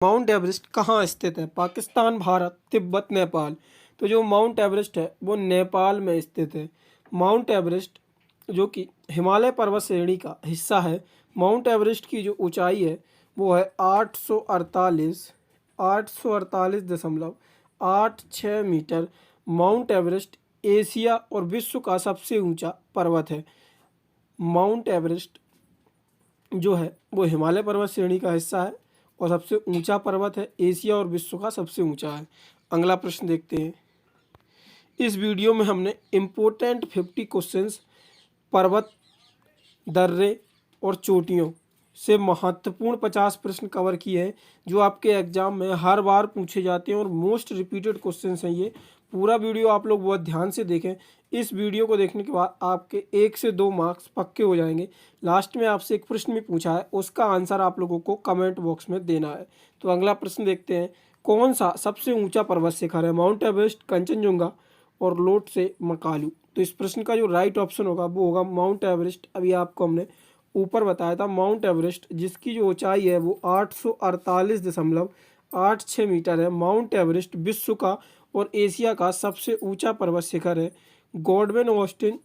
Mount Everest कहाँ स्थित है? पाकिस्तान, भारत, तिब्बत, नेपाल। तो जो माउंट एवरेस्ट है वो नेपाल में स्थित है। माउंट एवरेस्ट जो कि हिमालय पर्वत श्रेणी का हिस्सा है। माउंट एवरेस्ट की जो ऊंचाई है वो है 848.86 मीटर। माउंट एवरेस्ट एशिया और विश्व का सबसे ऊंचा पर्वत है। माउंट एवरेस्ट जो है वो हिमालय पर्वत श्रेणी का हिस्सा है और सबसे ऊंचा पर्वत है। एशिया और विश्व का सबसे ऊंचा है। अगला प्रश्न देखते हैं। इस वीडियो में हमने इम्पोर्टेंट 50 क्वेश्चंस पर्वत, दर्रे और चोटियों से महत्वपूर्ण 50 प्रश्न कवर किए हैं जो आपके एग्जाम में हर बार पूछे जाते हैं और मोस्ट रिपीटेड क्वेश्चंस हैं। ये पूरा वीडियो आप लोग बहुत ध्यान से देखें। इस वीडियो को देखने के बाद आपके 1 से 2 मार्क्स पक्के हो जाएंगे। लास्ट में आपसे एक प्रश्न भी पूछा है, उसका आंसर आप लोगों को कमेंट बॉक्स में देना है। तो अगला प्रश्न देखते हैं। कौन सा सबसे ऊंचा पर्वत शिखर है? माउंट एवरेस्ट, कंचनजुंगा और लोटसे मकालू। तो इस प्रश्न का जो राइट ऑप्शन होगा वो होगा माउंट एवरेस्ट। अभी आपको हमने ऊपर बताया था माउंट एवरेस्ट, जिसकी जो ऊंचाई है वो 848.86 मीटर है। माउंट एवरेस्ट विश्व का और एशिया का सबसे ऊंचा पर्वत शिखर है। गॉडविन ऑस्टिन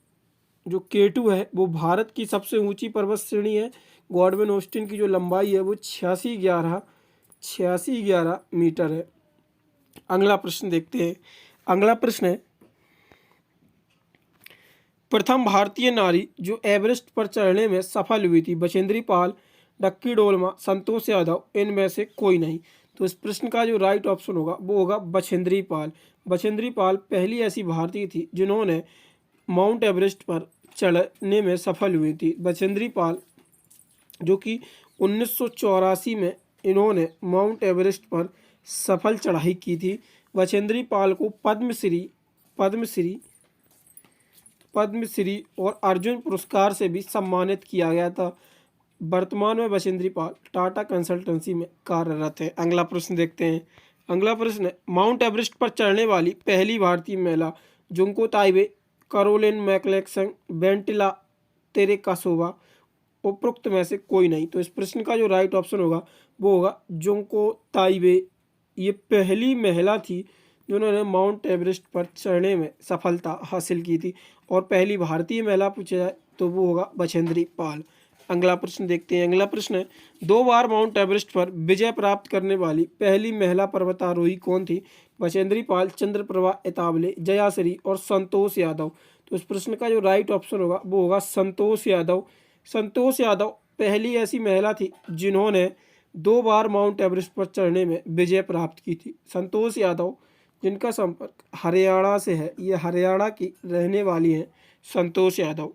जो K2 है वो भारत की सबसे ऊंची पर्वत श्रेणी है। गॉडविन ऑस्टिन की जो लंबाई है वो 8611 मीटर है। अगला प्रश्न देखते हैं। अगला प्रश्न है, प्रथम भारतीय नारी जो एवरेस्ट पर चढ़ने में सफल हुई थी? बछेंद्री पाल, डक्की डोलमा, संतोष यादव, इनमें से कोई नहीं। तो इस प्रश्न का जो राइट ऑप्शन होगा वो होगा बछेंद्री पाल। बछेंद्री पाल पहली ऐसी भारतीय थी जिन्होंने माउंट एवरेस्ट पर चढ़ने में सफल हुई थी। बछेंद्री पाल जो कि 1984 में इन्होंने माउंट एवरेस्ट पर सफल चढ़ाई की थी। बछेंद्री पाल को पद्मश्री पद्मश्री और अर्जुन पुरस्कार से भी सम्मानित किया गया था। वर्तमान में बछेंद्री पाल टाटा कंसल्टेंसी में कार्यरत है। अगला प्रश्न देखते हैं। अगला प्रश्न है, माउंट एवरेस्ट पर चढ़ने वाली पहली भारतीय महिला? जुंको ताइबे, कैरोलिन मैकलेक्सन, बेंटिला तेरेकासोवा, उपरोक्त में से कोई नहीं। तो इस प्रश्न का जो राइट ऑप्शन होगा वो होगा जुंको ताइबे। ये पहली महिला थी जिन्होंने माउंट एवरेस्ट पर चढ़ने में सफलता हासिल की थी। और पहली भारतीय महिला पूछा जाए तो वो होगा बछेंद्री पाल। अगला प्रश्न देखते हैं। अगला प्रश्न है, 2 बार माउंट एवरेस्ट पर विजय प्राप्त करने वाली पहली महिला पर्वतारोही कौन थी? बछेंद्री पाल, चंद्रप्रभा एतावले, जयाश्री और संतोष यादव। तो इस प्रश्न का जो राइट ऑप्शन होगा वो होगा संतोष यादव। संतोष यादव पहली ऐसी महिला थी जिन्होंने 2 बार माउंट एवरेस्ट पर चढ़ने में विजय प्राप्त की थी। संतोष यादव जिनका संपर्क हरियाणा से है, ये हरियाणा की रहने वाली हैं संतोष यादव।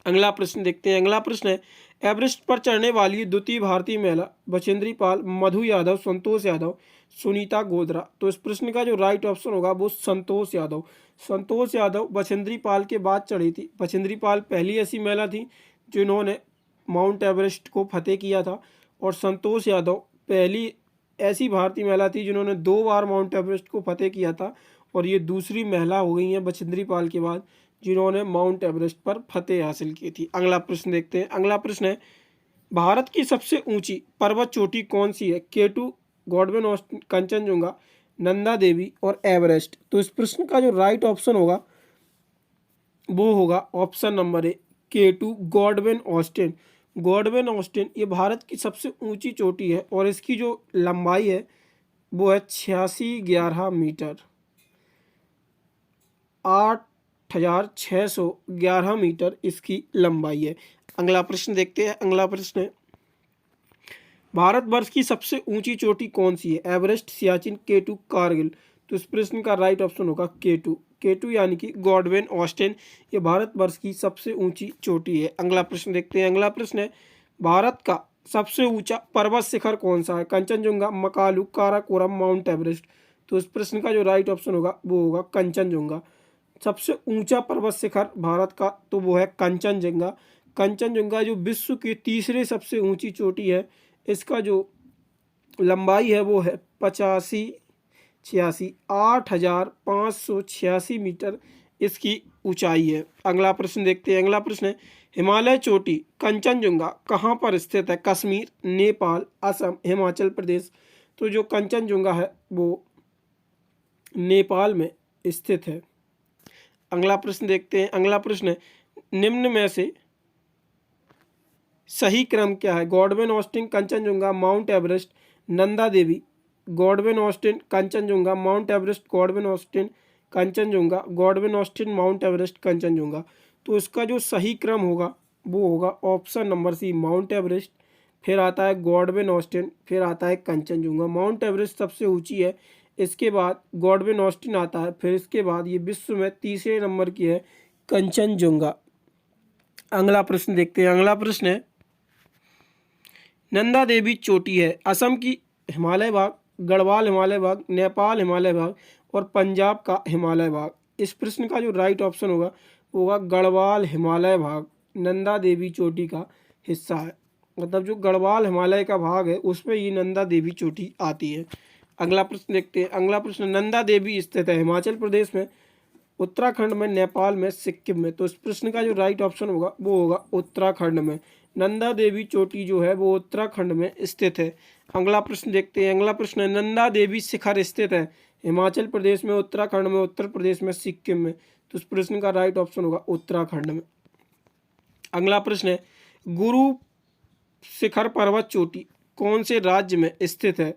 अगला प्रश्न देखते हैं। अगला प्रश्न है, एवरेस्ट पर चढ़ने वाली द्वितीय भारतीय महिला? बछेंद्री पाल, मधु यादव, संतोष यादव, सुनीता गोधरा। तो इस प्रश्न का जो राइट ऑप्शन होगा वो संतोष यादव। संतोष यादव बछेंद्री पाल के बाद चढ़ी थी। बछेंद्री पाल पहली ऐसी महिला थी जिन्होंने माउंट एवरेस्ट को फतेह किया था और संतोष यादव पहली ऐसी भारतीय महिला थी जिन्होंने 2 बार माउंट एवरेस्ट को फतेह किया था और ये दूसरी महिला हो गई हैं बछेंद्री पाल के बाद जिन्होंने माउंट एवरेस्ट पर फतेह हासिल की थी। अगला प्रश्न देखते हैं। अगला प्रश्न है, भारत की सबसे ऊंची पर्वत चोटी कौन सी है? K2, Godwin Austen, Kanchenjunga, Nanda Devi और एवरेस्ट। तो इस प्रश्न का जो राइट ऑप्शन होगा वो होगा option number A, K2, Godwin Austin. Godwin Austen ये भारत की सबसे ऊंची चोटी है और इसकी जो लंबाई है वो है 8611 मीटर, 8611 मीटर इसकी लंबाई है। अगला प्रश्न देखते हैं। अगला प्रश्न है, भारतवर्ष की सबसे ऊंची चोटी कौन सी है? Everest, Siachen, K2, Kargil. तो इस प्रश्न का राइट ऑप्शन होगा K2 यानी कि गॉडविन ऑस्टिन ये भारतवर्ष की सबसे ऊंची चोटी है। अगला प्रश्न देखते हैं। अगला प्रश्न है, भारत का सबसे ऊंचा पर्वत शिखर कौन सा है? Kanchenjunga, Makalu, Karakoram, mount Everest. तो इस प्रश्न का जो राइट ऑप्शन होगा वो होगा कंचनजुंगा। सबसे ऊंचा पर्वत शिखर भारत का तो वो है कंचनजुंगा। कंचनजुंगा जो विश्व की तीसरे सबसे ऊंची चोटी है, इसका जो लंबाई है वो है 8,586 मीटर इसकी ऊंचाई है। अगला प्रश्न देखते हैं। अगला प्रश्न है, हिमालय चोटी कंचनजुंगा कहाँ पर स्थित है? कश्मीर, नेपाल, असम, हिमाचल प्रदेश। तो जो कंचनजुंगा है वो नेपाल में स्थित है। अगला प्रश्न देखते हैं। अगला प्रश्न है, निम्न में से सही क्रम क्या है? Godwin Austen, Kanchenjunga, Mount Everest, Nanda Devi. Godwin Austen, Kanchenjunga, Mount Everest, Godwin Austen, Kanchenjunga, Godwin Austen, Mount Everest, Kanchenjunga. तो इसका जो सही क्रम होगा वो होगा option number C, Mount Everest, फिर आता है गॉडविन ऑस्टिन, फिर आता है कंचनजुंगा। माउंट एवरेस्ट सबसे ऊंची है, इसके बाद गॉडविन ऑस्टिन आता है, फिर इसके बाद ये विश्व में तीसरे नंबर की है कंचनजुंगा। अगला प्रश्न देखते हैं। अगला प्रश्न है, नंदा देवी चोटी है असम की हिमालय भाग, गढ़वाल हिमालय भाग, नेपाल हिमालय भाग और पंजाब का हिमालय भाग। इस प्रश्न का जो राइट ऑप्शन होगा वो होगा गढ़वाल हिमालय भाग नंदा देवी चोटी का हिस्सा है। मतलब जो गढ़वाल हिमालय का भाग है उसमें ये नंदा देवी चोटी आती है। अगला प्रश्न देखते हैं। अगला प्रश्न, नंदा देवी स्थित है हिमाचल प्रदेश में, उत्तराखंड में, नेपाल में, सिक्किम में। तो इस प्रश्न का जो राइट ऑप्शन होगा वो होगा उत्तराखंड में। नंदा देवी चोटी जो है वो उत्तराखंड में स्थित है। अगला प्रश्न देखते हैं। अगला प्रश्न है, नंदा देवी शिखर स्थित है हिमाचल प्रदेश में, उत्तराखंड में, उत्तर प्रदेश में, सिक्किम में। तो इस प्रश्न का राइट ऑप्शन होगा उत्तराखंड में। अगला प्रश्न है, गुरु शिखर पर्वत चोटी कौन से राज्य में स्थित है?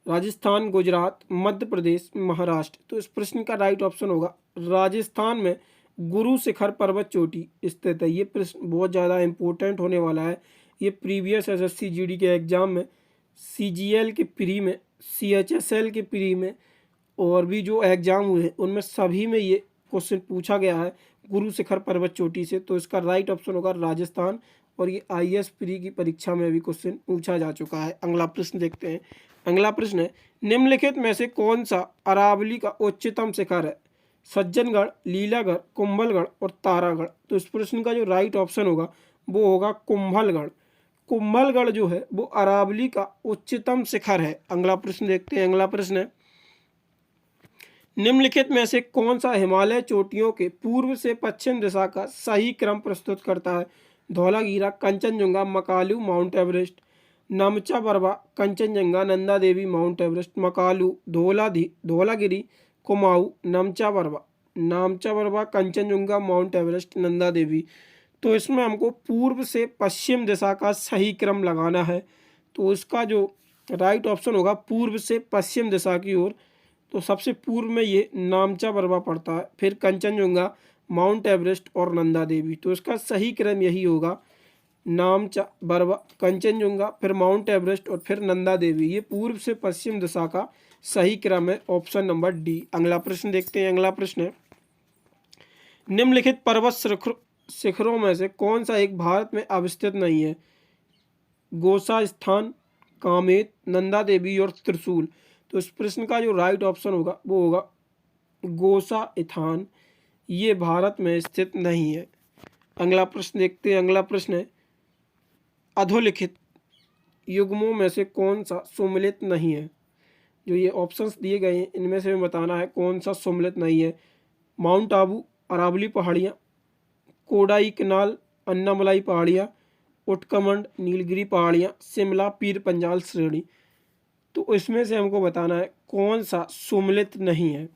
राजस्थान, गुजरात, मध्य प्रदेश, महाराष्ट्र। तो इस प्रश्न का राइट ऑप्शन होगा राजस्थान में गुरु शिखर पर्वत चोटी स्थित है। ये प्रश्न बहुत ज़्यादा इंपॉर्टेंट होने वाला है। ये प्रीवियस एसएससी जीडी के एग्जाम में, सीजीएल के प्री में, सीएचएसएल के प्री में और भी जो एग्जाम हुए हैं उनमें सभी में ये क्वेश्चन पूछा गया है गुरु शिखर पर्वत चोटी से। तो इसका राइट ऑप्शन होगा राजस्थान और ये आईएएस प्री की परीक्षा में भी क्वेश्चन पूछा जा चुका है। अगला प्रश्न देखते हैं। अगला प्रश्न है, निम्नलिखित में से कौन सा अरावली का उच्चतम शिखर है? सज्जनगढ़, लीलागढ़, कुंभलगढ़ और तारागढ़। तो इस प्रश्न का जो राइट ऑप्शन होगा वो होगा कुंभलगढ़। कुंभलगढ़ जो है वो अरावली का उच्चतम शिखर है। अगला प्रश्न देखते हैं। अगला प्रश्न है, निम्नलिखित में से कौन सा हिमालय चोटियों के पूर्व से पश्चिम दिशा का सही क्रम प्रस्तुत करता है? Dhaulagiri, Kanchenjunga, Makalu, Mount Everest. Namcha Barwa, Kanchenjunga, Nanda Devi, Mount Everest. Makalu, Dhaulagiri, Kumaon, Namcha Barwa, Kanchenjunga, Mount Everest, Nanda Devi. तो इसमें हमको पूर्व से पश्चिम दिशा का सही क्रम लगाना है। तो इसका जो राइट ऑप्शन होगा पूर्व से पश्चिम दिशा की ओर। तो सबसे पूर्व में ये नामचा बरवा पड़ता है, फिर कंचनजुंगा, माउंट एवरेस्ट और नंदा देवी। तो इसका सही क्रम यही होगा, नामचा बरवा, कंचनजुंगा, फिर माउंट एवरेस्ट और फिर नंदा देवी। ये पूर्व से पश्चिम दिशा का सही क्रम है, ऑप्शन नंबर डी। अगला प्रश्न देखते हैं। अगला प्रश्न है, निम्नलिखित पर्वत शिखरों में से कौन सा एक भारत में अवस्थित नहीं है? गोसा स्थान, कामेत, नंदा देवी और त्रिशूल। तो इस प्रश्न का जो राइट ऑप्शन होगा वो होगा गोसा स्थान, ये भारत में स्थित नहीं है। अगला प्रश्न देखते हैं। अगला प्रश्न है, अधोलिखित युग्मों में से कौन सा सुमेलित नहीं है? जो ये ऑप्शंस दिए गए हैं इनमें से हमें बताना है कौन सा सुमेलित नहीं है। माउंट आबू, अरावली पहाड़ियाँ, कोडाई कनाल, अन्नामलाई पहाड़ियाँ, उटकमंड, नीलगिरी पहाड़ियाँ, शिमला, पीर पंजाल श्रेणी। तो इसमें से हमको बताना है कौन सा सुमेलित नहीं है।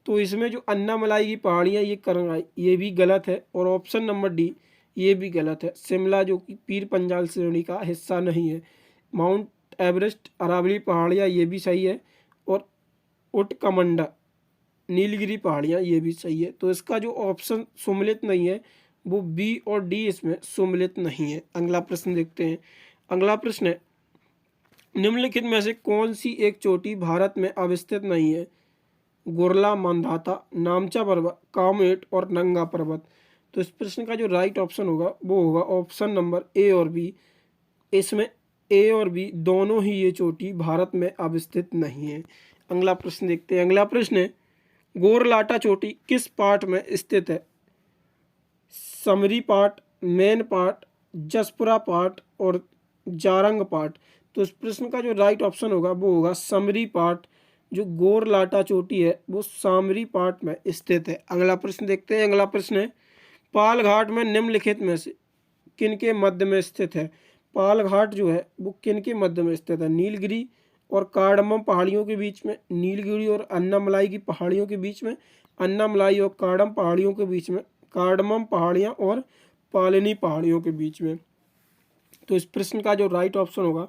तो इसमें जो अन्नामलाई की पहाड़ियाँ ये करंगाई, ये भी गलत है और ऑप्शन नंबर डी ये भी गलत है। शिमला जो कि पीर पंजाल श्रेणी का हिस्सा नहीं है। माउंट एवरेस्ट, अरावली पहाड़ियाँ ये भी सही है और उटकमंडा, नीलगिरी पहाड़ियाँ ये भी सही है। तो इसका जो ऑप्शन सुमेलित नहीं है वो बी और डी इसमें सुमेलित नहीं है। अगला प्रश्न देखते हैं। अगला प्रश्न है, निम्नलिखित में से कौन सी एक चोटी भारत में अवस्थित नहीं है? गुरला मांधाता, नामचा पर्वत, कामेट और नंगा पर्वत। तो इस प्रश्न का जो राइट ऑप्शन होगा वो होगा ऑप्शन नंबर ए और बी। इसमें ए और बी दोनों ही ये चोटी भारत में अवस्थित नहीं है। अगला प्रश्न देखते हैं। अगला प्रश्न है, गोरलाटा चोटी किस पार्ट में स्थित है? Summary part, main part, Jaspura part और जारंग पार्ट। तो इस प्रश्न का जो राइट ऑप्शन होगा वो होगा समरी पार्ट। जो गोरलाटा चोटी है वो सामरी पार्ट में स्थित है। अगला प्रश्न देखते हैं। अगला प्रश्न है, पाल घाट में निम्नलिखित में से किन के मध्य में स्थित है? पाल घाट जो है वो किन के मध्य में स्थित है? नीलगिरी और कार्डमम पहाड़ियों के बीच में, नीलगिरी और अन्नामलाई की पहाड़ियों के बीच में, अन्नामलाई और कार्डम पहाड़ियों के बीच में, कार्डमम पहाड़ियाँ और पालनी पहाड़ियों के बीच में। तो इस प्रश्न का जो राइट ऑप्शन होगा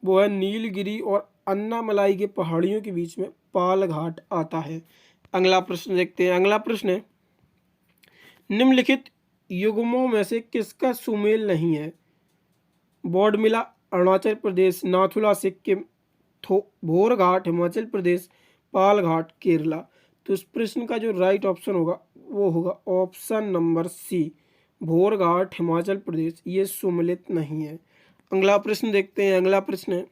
वो है नीलगिरी और अन्नामलाई के पहाड़ियों के बीच में पाल घाट आता है। अगला प्रश्न देखते हैं। अगला प्रश्न है, निम्नलिखित युग्मों में से किसका सुमेल नहीं है? बौड़मिला अरुणाचल प्रदेश, नाथुला सिक्किम, भोर घाट हिमाचल प्रदेश, पाल घाट केरला। तो इस प्रश्न का जो राइट ऑप्शन होगा वो होगा ऑप्शन नंबर सी, भोर घाट हिमाचल प्रदेश, ये सुमेलित नहीं है। अगला प्रश्न देखते हैं। अगला प्रश्न है,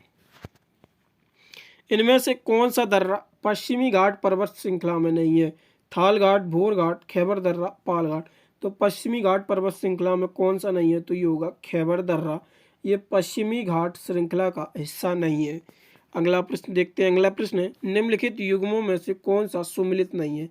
इनमें से कौन सा दर्रा पश्चिमी घाट पर्वत श्रृंखला में नहीं है? थाल घाट, भोर घाट, खैबर दर्रा, पाल घाट। तो पश्चिमी घाट पर्वत श्रृंखला में कौन सा नहीं है? तो ये होगा खैबर दर्रा, ये पश्चिमी घाट श्रृंखला का हिस्सा नहीं है। अगला प्रश्न देखते हैं। अगला प्रश्न है, निम्नलिखित युग्मों में से कौन सा सुमेलित नहीं है?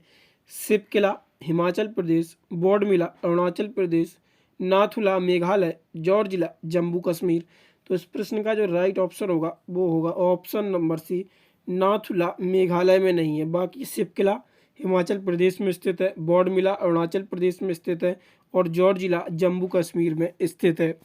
शिवकिला हिमाचल प्रदेश, बौड़मिला अरुणाचल प्रदेश, नाथुला मेघालय, जॉर्जिला जम्मू कश्मीर। तो इस प्रश्न का जो राइट ऑप्शन होगा वो होगा option number C, Nathula Meghalaya में नहीं है। बाकी शिवकिला हिमाचल प्रदेश में स्थित है, बौड़मिला अरुणाचल प्रदेश में स्थित है और जॉर्जिला जम्मू कश्मीर में स्थित है।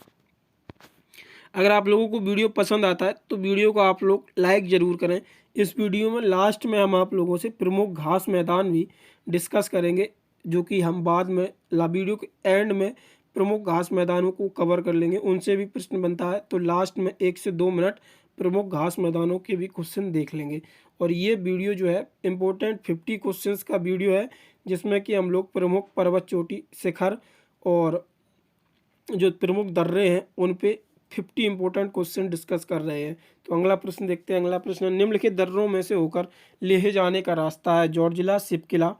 अगर आप लोगों को वीडियो पसंद आता है तो वीडियो को आप लोग लाइक ज़रूर करें। इस वीडियो में लास्ट में हम आप लोगों से प्रमुख घास मैदान भी डिस्कस करेंगे, जो कि हम बाद में वीडियो के एंड में प्रमुख घास मैदानों को कवर कर लेंगे। उनसे भी प्रश्न बनता है तो लास्ट में 1 से 2 मिनट प्रमुख घास मैदानों के भी क्वेश्चन देख लेंगे। और ये वीडियो जो है इम्पोर्टेंट 50 क्वेश्चंस का वीडियो है, जिसमें कि हम लोग प्रमुख पर्वत चोटी शिखर और जो प्रमुख दर्रे हैं उन पे 50 इंपॉर्टेंट क्वेश्चन डिस्कस कर रहे हैं। तो अगला प्रश्न देखते हैं। अगला प्रश्न, निम्नलिखित दर्रों में से होकर लेह जाने का रास्ता है? जॉर्जिला, शिवकिला,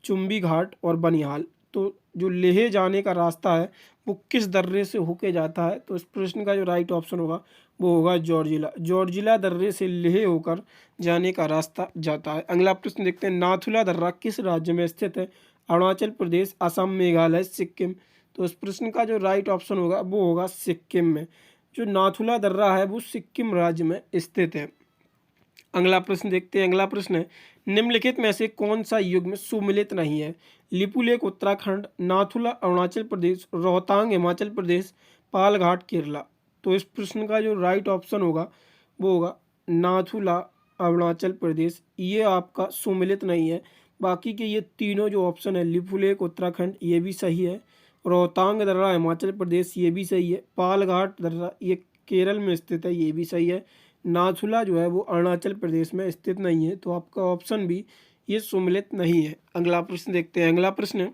चुम्बी घाट और बनिहाल। तो जो लेह जाने का रास्ता है वो किस दर्रे से होके जाता है? तो इस प्रश्न का जो राइट ऑप्शन होगा वो होगा जॉर्जिला, जॉर्जिला दर्रे से लेह होकर जाने का रास्ता जाता है। अगला प्रश्न देखते हैं, नाथुला दर्रा किस राज्य में स्थित है? अरुणाचल प्रदेश, असम, मेघालय, सिक्किम। तो इस प्रश्न का जो राइट ऑप्शन होगा वो होगा सिक्किम में। जो नाथुला दर्रा है वो सिक्किम राज्य में स्थित है। अगला प्रश्न देखते हैं। अगला प्रश्न है, निम्नलिखित में से कौन सा युग्म सुमेलित नहीं है? लिपुलेख उत्तराखंड, नाथुला अरुणाचल प्रदेश, रोहतांग हिमाचल प्रदेश, पाल घाट केरला। तो इस प्रश्न का जो राइट ऑप्शन होगा वो होगा नाथुला अरुणाचल प्रदेश, ये आपका सुमेलित नहीं है। बाकी के ये तीनों जो ऑप्शन है, लिपुलेख उत्तराखंड ये भी सही है, रोहतांग दर्रा हिमाचल प्रदेश ये भी सही है, पाल घाट दर्रा ये केरल में स्थित है ये भी सही है, नाथुला जो है वो अरुणाचल प्रदेश में स्थित नहीं है। तो आपका ऑप्शन भी ये सुमेलित नहीं है। अगला प्रश्न देखते हैं। अगला प्रश्न है,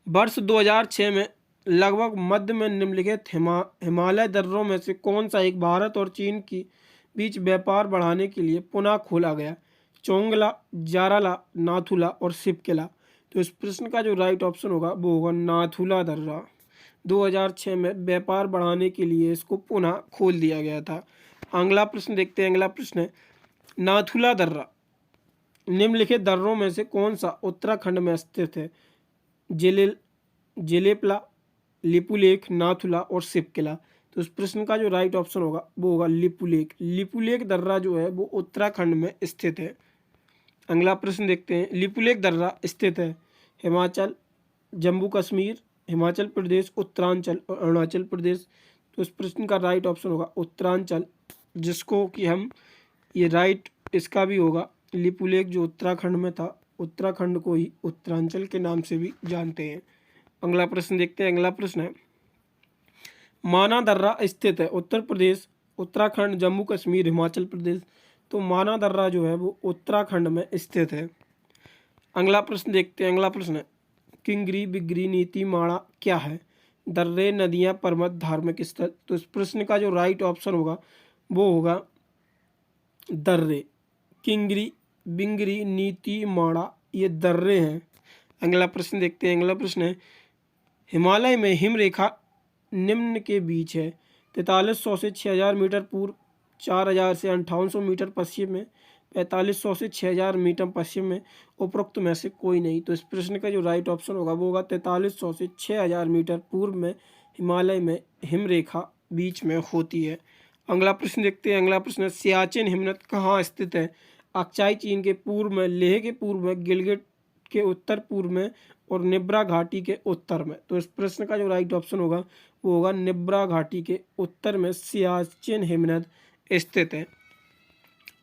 वर्ष 2006 में लगभग मध्य में निम्नलिखित हिमालय दर्रों में से कौन सा एक भारत और चीन के बीच व्यापार बढ़ाने के लिए पुनः खोला गया? चोंगला, जाराला, नाथुला और शिवकिला। तो इस प्रश्न का जो राइट ऑप्शन होगा वो होगा नाथुला दर्रा। 2006 में व्यापार बढ़ाने के लिए इसको पुनः खोल दिया गया था। अगला प्रश्न देखते हैं। अगला प्रश्न है, नाथुला दर्रा निम्नलिखित दर्रों में से कौन सा उत्तराखंड में स्थित है? जेलेपला, लिपुलेख, नाथुला और शिवकिला। तो इस प्रश्न का जो राइट ऑप्शन होगा वो होगा लिपुलेख। लिपुलेख दर्रा जो है वो उत्तराखंड में स्थित है। अगला प्रश्न देखते हैं, लिपुलेख दर्रा स्थित है हिमाचल, जम्मू कश्मीर, हिमाचल प्रदेश, उत्तरांचल और अरुणाचल प्रदेश। तो इस प्रश्न का राइट ऑप्शन होगा उत्तरांचल, जिसको कि हम ये राइट इसका भी होगा। लिपुलेख जो उत्तराखंड में था, उत्तराखंड को ही उत्तरांचल के नाम से भी जानते हैं। अगला प्रश्न देखते हैं। अगला प्रश्न है, माना दर्रा स्थित है उत्तर प्रदेश, उत्तराखंड, जम्मू कश्मीर, हिमाचल प्रदेश। तो माना दर्रा जो है वो उत्तराखंड में स्थित है। अगला प्रश्न देखते हैं। अगला प्रश्न है, किंगरी, बिगरी, नीति, माणा क्या है? दर्रे, नदियां, पर्वत, धार्मिक स्थल। तो इस प्रश्न का जो राइट ऑप्शन होगा वो होगा दर्रे। किंगरी, बिंगरी, नीति, माणा ये दर्रे हैं। अगला प्रश्न देखते हैं। अगला प्रश्न है, हिमालय में हिमरेखा निम्न के बीच है? 4300 से 6000 मीटर पूर्व, 4000 से 5800 मीटर पश्चिम में, 4500 से 6000 मीटर पश्चिम में, उपरोक्त में से कोई नहीं। तो इस प्रश्न का जो राइट ऑप्शन होगा वो होगा 4300 से 6000 मीटर पूर्व में हिमालय में हिमरेखा बीच में होती है। अगला प्रश्न देखते हैं। अगला प्रश्न है, सियाचिन हिमनद कहाँ स्थित है? अक्साई चीन के पूर्व में, लेह के पूर्व में, गिलगिट के उत्तर पूर्व में और निब्रा घाटी के उत्तर में। तो इस प्रश्न का जो राइट ऑप्शन होगा वो होगा निब्रा घाटी के उत्तर में सियाचिन हिमनद स्थित है।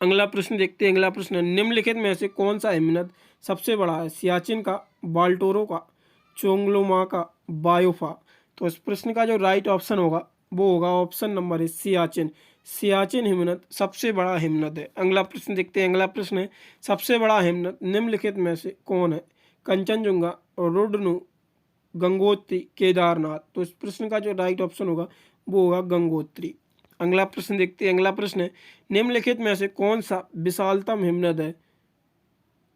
अगला प्रश्न देखते हैं। अगला प्रश्न है, निम्नलिखित में से कौन सा हिमनद सबसे बड़ा है? सियाचिन का, बाल्टोरो का, चोंगलोमा का, बायोफा। तो इस प्रश्न का जो राइट ऑप्शन होगा वो होगा ऑप्शन नंबर है सियाचिन। सियाचिन हिमनद सबसे बड़ा हिमनद है। अगला प्रश्न देखते हैं। अगला प्रश्न है, सबसे बड़ा हिमनद निम्नलिखित में से कौन है? कंचनजुंगा, रुड्रनु, गंगोत्री, केदारनाथ। तो इस प्रश्न का जो राइट ऑप्शन होगा वो होगा गंगोत्री। अगला प्रश्न देखते हैं। अगला प्रश्न है, निम्नलिखित में से कौन सा विशालतम हिमनद है?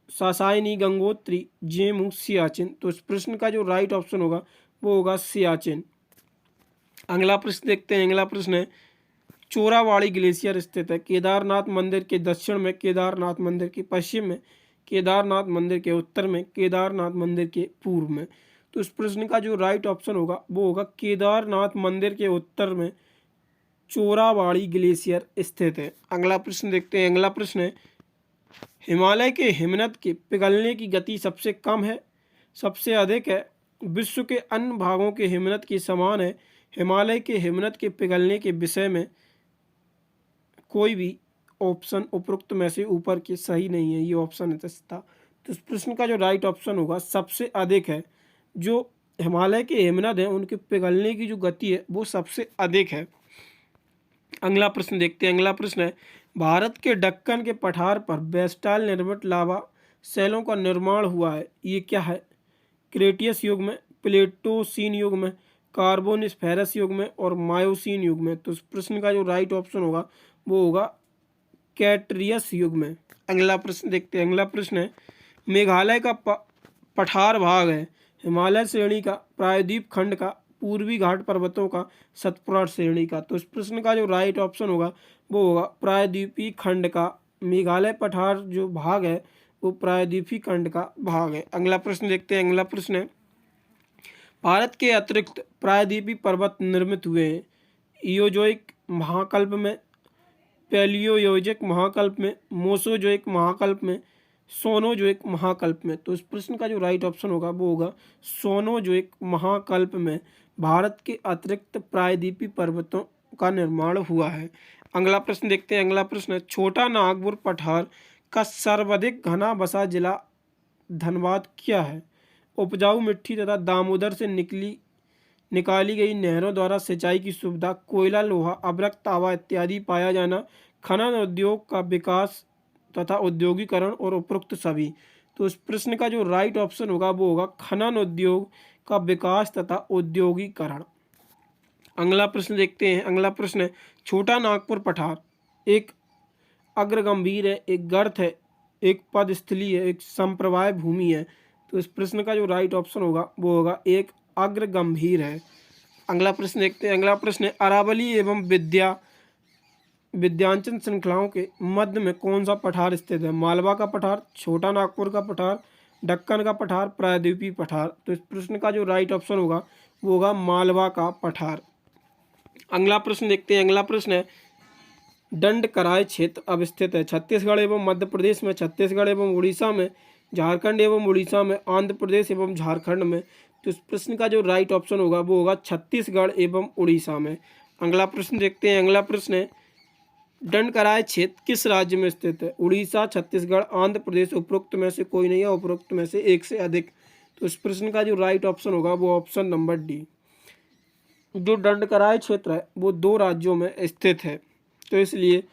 सासाइनी, गंगोत्री, जेमू, सियाचिन। तो इस प्रश्न का जो राइट ऑप्शन होगा वो होगा सियाचिन। अगला प्रश्न देखते हैं। अगला प्रश्न है, चोरावाड़ी ग्लेशियर स्थित है केदारनाथ मंदिर के दक्षिण में, केदारनाथ मंदिर के पश्चिम में, केदारनाथ मंदिर के उत्तर में, केदारनाथ मंदिर के पूर्व में। तो इस प्रश्न का जो राइट ऑप्शन होगा वो होगा केदारनाथ मंदिर के उत्तर में चोरावाड़ी ग्लेशियर स्थित है। अगला प्रश्न देखते हैं। अगला प्रश्न है, हिमालय के हिमनद के पिघलने की गति सबसे कम है, सबसे अधिक है, विश्व के अन्य भागों के हिमनद की समान है, हिमालय के हिमनद के पिघलने के विषय में कोई भी ऑप्शन उपरोक्त में से ऊपर के सही नहीं है, ये ऑप्शन है था। तो इस प्रश्न का जो राइट ऑप्शन होगा सबसे अधिक है। जो हिमालय के हिमनद हैं उनके पिघलने की जो गति है वो सबसे अधिक है। अगला प्रश्न देखते हैं। अगला प्रश्न है, भारत के दक्कन के पठार पर बेस्टाइल निर्मित लावा शैलों का निर्माण हुआ है, ये क्या है? क्रेटियस युग में, प्लेटोसीन युग में, कार्बोनिफेरस युग में और मायोसीन युग में। तो इस प्रश्न का जो राइट ऑप्शन होगा वो होगा कैट्रियस युग में। अगला प्रश्न देखते हैं। अगला प्रश्न है, मेघालय का पठार भाग है हिमालय श्रेणी का, प्रायद्वीप खंड का, पूर्वी घाट पर्वतों का, सतपुरा श्रेणी का। तो इस प्रश्न का जो राइट ऑप्शन होगा वो होगा प्रायद्वीपीय खंड का। मेघालय पठार जो भाग है वो प्रायद्वीपीय खंड का भाग है। अगला प्रश्न देखते हैं। अगला प्रश्न है, भारत के अतिरिक्त प्रायद्वीपीय पर्वत निर्मित हुए हैं इयोजोइक महाकल्प में, पैलियोजोइक महाकल्प में, मोसोजोइक महाकल्प में, सोनोजोइक महाकल्प में। तो इस प्रश्न का जो राइट ऑप्शन होगा वो होगा सोनोजोइक महाकल्प में भारत के अतिरिक्त प्रायद्वीपीय पर्वतों का निर्माण हुआ है। अगला प्रश्न देखते हैं। अगला प्रश्न है, छोटा नागपुर पठार का सर्वाधिक घना बसा जिला धनबाद क्या है? उपजाऊ मिट्टी तथा दामोदर से निकाली गई नहरों द्वारा सिंचाई की सुविधा, कोयला, लोहा, अभ्रक, तांबा इत्यादि पाया जाना, खनन उद्योग का विकास तथा औद्योगिकरण और उपरोक्त सभी। तो इस प्रश्न का जो राइट ऑप्शन होगा वो होगा खनन उद्योग का विकास तथा औद्योगिकरण। अगला प्रश्न देखते हैं। अगला प्रश्न है, छोटा नागपुर पठार एक अग्रगंभीर है, एक गर्त है, एक पदस्थली है, एक संप्रवाय भूमि है। तो इस प्रश्न का जो राइट ऑप्शन होगा वो होगा एक अग्रगंभीर है। अगला प्रश्न देखते हैं। अगला प्रश्न है, अरावली एवं विंध्याचल श्रृंखलाओं के मध्य में कौन सा पठार स्थित है? मालवा का पठार, छोटा नागपुर का पठार, दक्कन का पठार, प्रायद्वीपीय पठार। तो इस प्रश्न का जो राइट ऑप्शन होगा वो होगा मालवा का पठार। अगला प्रश्न देखते हैं। अगला प्रश्न है, दंडकराय क्षेत्र अब स्थित है छत्तीसगढ़ एवं मध्य प्रदेश में, छत्तीसगढ़ एवं उड़ीसा में, झारखंड एवं उड़ीसा में, आंध्र प्रदेश एवं झारखंड में। तो इस प्रश्न का जो राइट ऑप्शन होगा वो होगा छत्तीसगढ़ एवं उड़ीसा में। अगला प्रश्न देखते हैं। अगला प्रश्न है, दंडकराय क्षेत्र किस राज्य में स्थित है? उड़ीसा, छत्तीसगढ़, आंध्र प्रदेश, उपरोक्त में से कोई नहीं है, उपरोक्त में से एक से अधिक। तो इस प्रश्न का जो राइट ऑप्शन होगा वो ऑप्शन नंबर डी। जो दंडकराय क्षेत्र है वो 2 राज्यों में स्थित है, तो इसलिए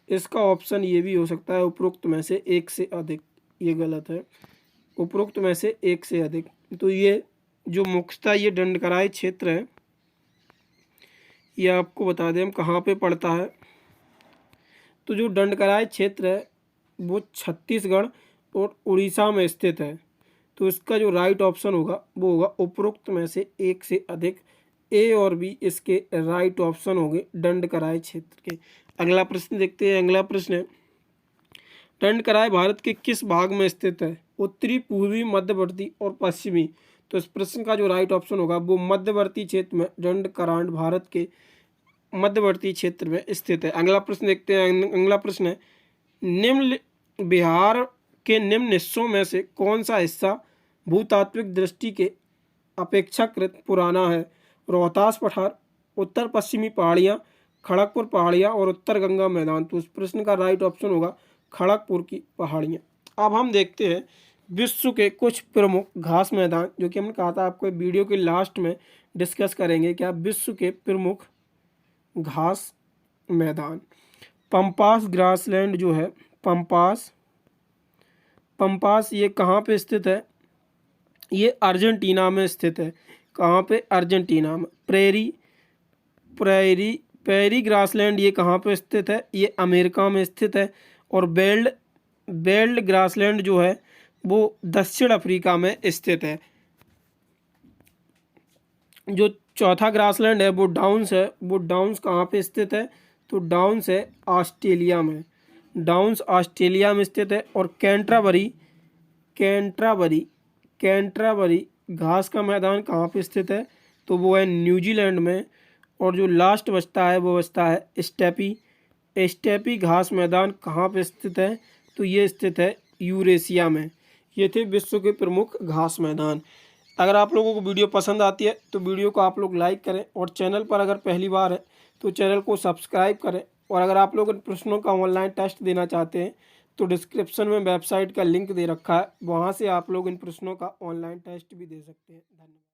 इसका ऑप्शन ये भी हो सकता है उपरोक्त में से एक से अधिक। ये गलत है, उपरोक्त में से एक से अधिक। तो ये जो मुख्यतः ये दंडकराय क्षेत्र है ये आपको बता दें हम कहाँ पे पड़ता है। तो जो दंडकराय क्षेत्र है वो छत्तीसगढ़ और उड़ीसा में स्थित है। तो इसका जो राइट ऑप्शन होगा वो होगा उपरोक्त में से एक से अधिक। ए और बी इसके राइट ऑप्शन होंगे दंडकराय क्षेत्र के। अगला प्रश्न देखते हैं। अगला प्रश्न है, दंडकराय भारत के किस भाग में स्थित है? उत्तरी, पूर्वी, मध्यवर्ती और पश्चिमी। तो इस प्रश्न का जो राइट ऑप्शन होगा वो मध्यवर्ती क्षेत्र में दंडकारण्य भारत के मध्यवर्ती क्षेत्र में स्थित है। अगला प्रश्न देखते हैं। अगला प्रश्न है, निम्न बिहार के निम्न हिस्सों में से कौन सा हिस्सा भूतात्विक दृष्टि के अपेक्षाकृत पुराना है? रोहतास पठार, उत्तर पश्चिमी पहाड़ियाँ, खड़गपुर पहाड़ियाँ और उत्तर गंगा मैदान। तो इस प्रश्न का राइट ऑप्शन होगा खड़गपुर की पहाड़ियाँ। अब हम देखते हैं विश्व के कुछ प्रमुख घास मैदान, जो कि हमने कहा था आपको वीडियो के लास्ट में डिस्कस करेंगे क्या विश्व के प्रमुख घास मैदान। पंपास ग्रासलैंड जो है, पंपास ये कहाँ पे स्थित है? ये अर्जेंटीना में स्थित है। कहाँ पे? अर्जेंटीना में। प्रेरी ग्रासलैंड ये कहाँ पे स्थित है? ये अमेरिका में स्थित है। और बेल्ड ग्रासलैंड जो है वो दक्षिण अफ्रीका में स्थित है। जो चौथा ग्रासलैंड है वो डाउन्स है। वो डाउन्स कहाँ पे स्थित है? तो डाउन्स है ऑस्ट्रेलिया में। डाउन्स ऑस्ट्रेलिया में स्थित है। और कैंटरबरी घास का मैदान कहाँ पे स्थित है? तो वो है न्यूजीलैंड में। और जो लास्ट बचता है वो बचता है स्टेपी घास मैदान कहाँ पे स्थित है? तो ये स्थित है यूरेशिया में। ये थे विश्व के प्रमुख घास मैदान। अगर आप लोगों को वीडियो पसंद आती है तो वीडियो को आप लोग लाइक करें, और चैनल पर अगर पहली बार है तो चैनल को सब्सक्राइब करें। और अगर आप लोग इन प्रश्नों का ऑनलाइन टेस्ट देना चाहते हैं तो डिस्क्रिप्शन में वेबसाइट का लिंक दे रखा है, वहाँ से आप लोग इन प्रश्नों का ऑनलाइन टेस्ट भी दे सकते हैं। धन्यवाद।